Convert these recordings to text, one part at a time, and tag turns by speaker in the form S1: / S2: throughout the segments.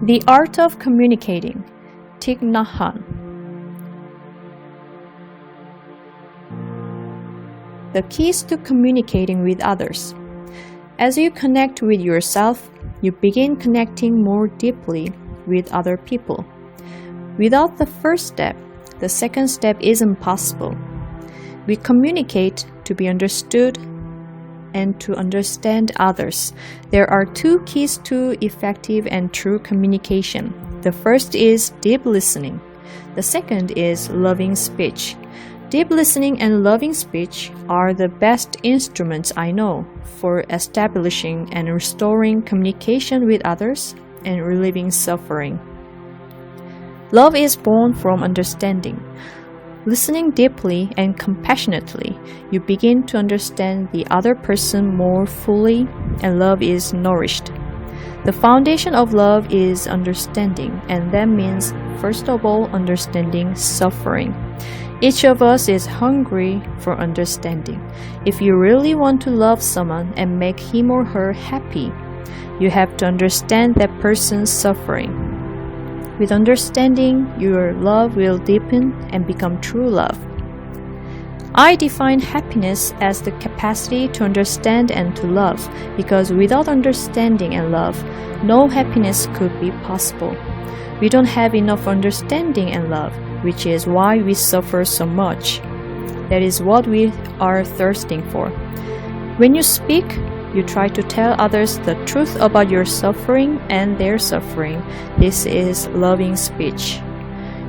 S1: The art of communicating. Thich Nhat Hanh. The keys to communicating with others. As you connect with yourself, you begin connecting more deeply with other people. Without the first step, the second step isn't possible. We communicate to be understood and to understand others. There are two keys to effective and true communication. The first is deep listening. The second is loving speech. Deep listening and loving speech are the best instruments I know for establishing and restoring communication with others and relieving suffering. Love is born from understanding. Listening deeply and compassionately, you begin to understand the other person more fully, and love is nourished. The foundation of love is understanding, and that means, first of all, understanding suffering. Each of us is hungry for understanding. If you really want to love someone and make him or her happy, you have to understand that person's suffering. With understanding, your love will deepen and become true love. I define happiness as the capacity to understand and to love, because without understanding and love, no happiness could be possible. We don't have enough understanding and love, which is why we suffer so much. That is what we are thirsting for. When you speak, you try to tell others the truth about your suffering and their suffering. This is loving speech.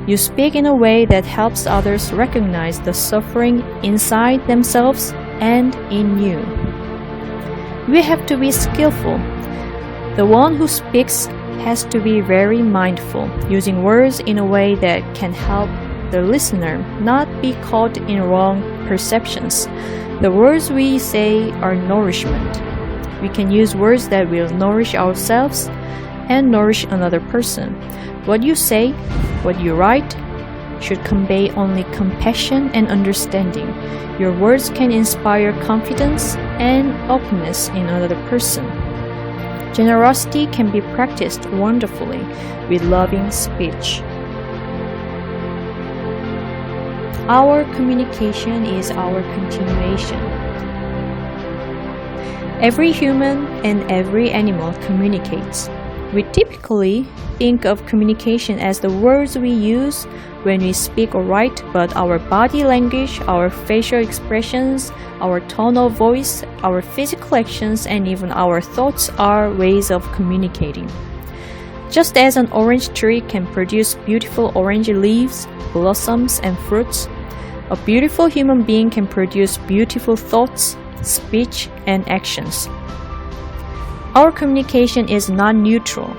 S1: You speak in a way that helps others recognize the suffering inside themselves and in you. We have to be skillful. The one who speaks has to be very mindful, using words in a way that can help the listener not be caught in wrong perceptions. The words we say are nourishment. We can use words that will nourish ourselves and nourish another person. What you say, what you write, should convey only compassion and understanding. Your words can inspire confidence and openness in another person. Generosity can be practiced wonderfully with loving speech. Our communication is our continuation. Every human and every animal communicates. We typically think of communication as the words we use when we speak or write, but our body language, our facial expressions, our tone of voice, our physical actions, and even our thoughts are ways of communicating. Just as an orange tree can produce beautiful orange leaves, blossoms, and fruits, a beautiful human being can produce beautiful thoughts, speech, and actions. Our communication is not neutral.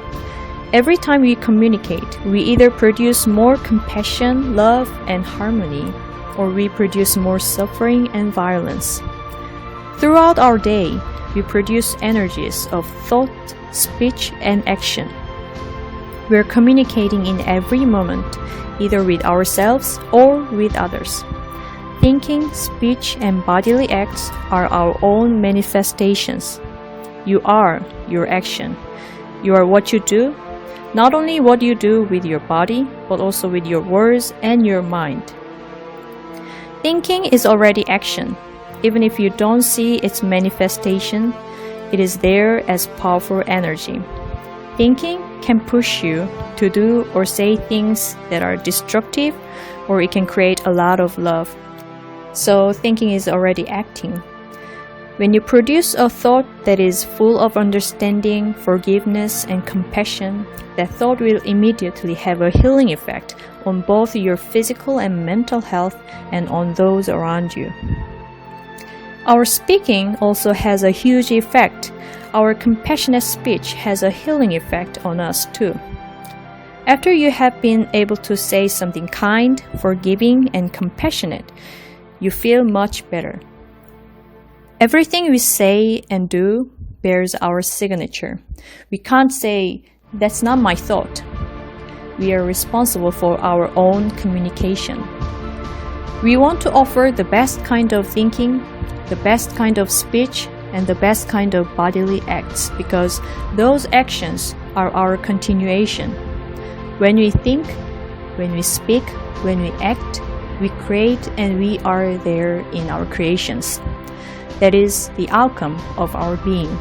S1: Every time we communicate, we either produce more compassion, love, and harmony, or we produce more suffering and violence. Throughout our day, we produce energies of thought, speech, and action. We're communicating in every moment, either with ourselves or with others. Thinking, speech, and bodily acts are our own manifestations. You are your action. You are what you do, not only what you do with your body, but also with your words and your mind. Thinking is already action. Even if you don't see its manifestation, it is there as powerful energy. Thinking can push you to do or say things that are destructive, or it can create a lot of love. So thinking is already acting. When you produce a thought that is full of understanding, forgiveness, and compassion, that thought will immediately have a healing effect on both your physical and mental health and on those around you. Our speaking also has a huge effect. Our compassionate speech has a healing effect on us too. After you have been able to say something kind, forgiving, and compassionate, you feel much better. Everything we say and do bears our signature. We can't say, "That's not my thought." We are responsible for our own communication. We want to offer the best kind of thinking, the best kind of speech, and the best kind of bodily acts because those actions are our continuation. When we think, when we speak, when we act, we create and we are there in our creations. That is the outcome of our being.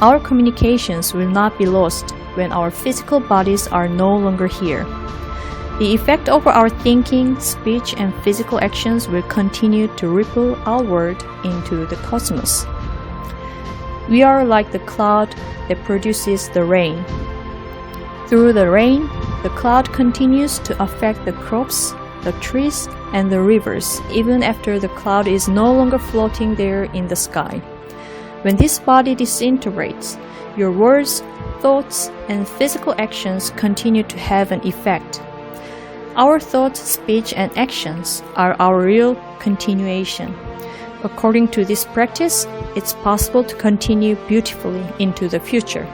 S1: Our communications will not be lost when our physical bodies are no longer here. The effect of our thinking, speech, and physical actions will continue to ripple outward into the cosmos. We are like the cloud that produces the rain. Through the rain, the cloud continues to affect the crops, the trees, and the rivers, even after the cloud is no longer floating there in the sky. When this body disintegrates, your words, thoughts, and physical actions continue to have an effect. Our thoughts, speech, and actions are our real continuation. According to this practice, it's possible to continue beautifully into the future.